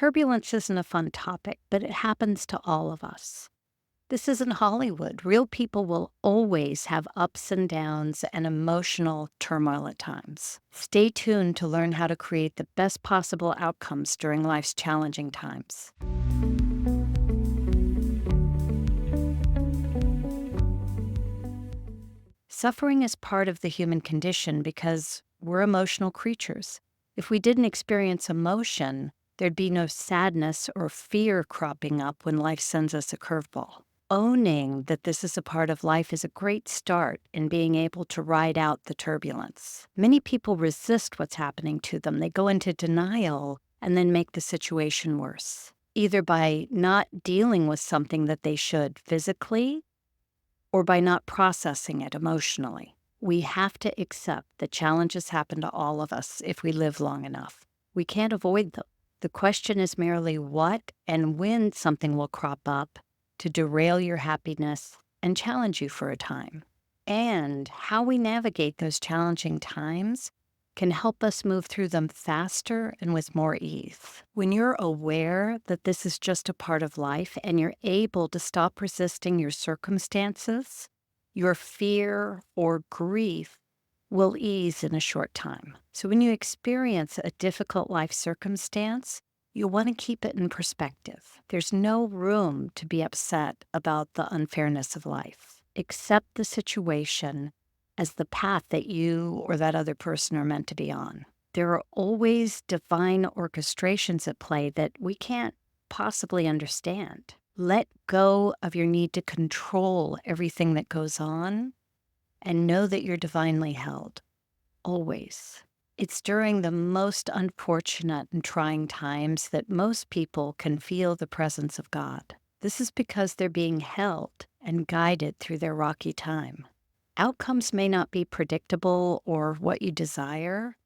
Turbulence isn't a fun topic, but it happens to all of us. This isn't Hollywood. Real people will always have ups and downs and emotional turmoil at times. Stay tuned to learn how to create the best possible outcomes during life's challenging times. Suffering is part of the human condition because we're emotional creatures. If we didn't experience emotion, there'd be no sadness or fear cropping up when life sends us a curveball. Owning that this is a part of life is a great start in being able to ride out the turbulence. Many people resist what's happening to them. They go into denial and then make the situation worse, either by not dealing with something that they should physically or by not processing it emotionally. We have to accept that challenges happen to all of us if we live long enough. We can't avoid them. The question is merely what and when something will crop up to derail your happiness and challenge you for a time. And how we navigate those challenging times can help us move through them faster and with more ease. When you're aware that this is just a part of life and you're able to stop resisting your circumstances, your fear or grief will ease in a short time. So when you experience a difficult life circumstance, you'll want to keep it in perspective. There's no room to be upset about the unfairness of life. Accept the situation as the path that you or that other person are meant to be on. There are always divine orchestrations at play that we can't possibly understand. Let go of your need to control everything that goes on and know that you're divinely held, always. It's during the most unfortunate and trying times that most people can feel the presence of God. This is because they're being held and guided through their rocky time. Outcomes may not be predictable or what you desire,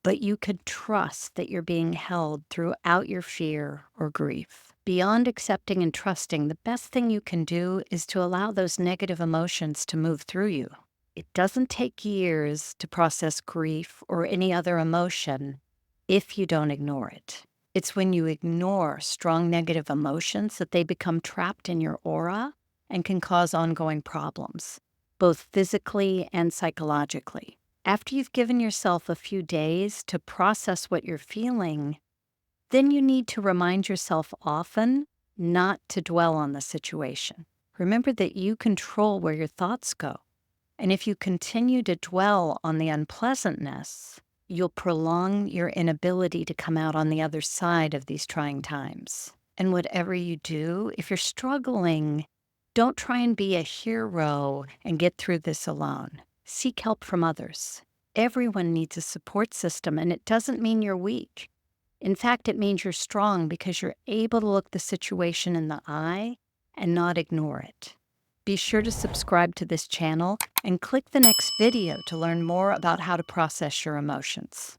but you can trust that you're being held throughout your fear or grief. Beyond accepting and trusting, the best thing you can do is to allow those negative emotions to move through you. It doesn't take years to process grief or any other emotion if you don't ignore it. It's when you ignore strong negative emotions that they become trapped in your aura and can cause ongoing problems, both physically and psychologically. After you've given yourself a few days to process what you're feeling, then you need to remind yourself often not to dwell on the situation. Remember that you control where your thoughts go. And if you continue to dwell on the unpleasantness, you'll prolong your inability to come out on the other side of these trying times. And whatever you do, if you're struggling, don't try and be a hero and get through this alone. Seek help from others. Everyone needs a support system, and it doesn't mean you're weak. In fact, it means you're strong because you're able to look the situation in the eye and not ignore it. Be sure to subscribe to this channel and click the next video to learn more about how to process your emotions.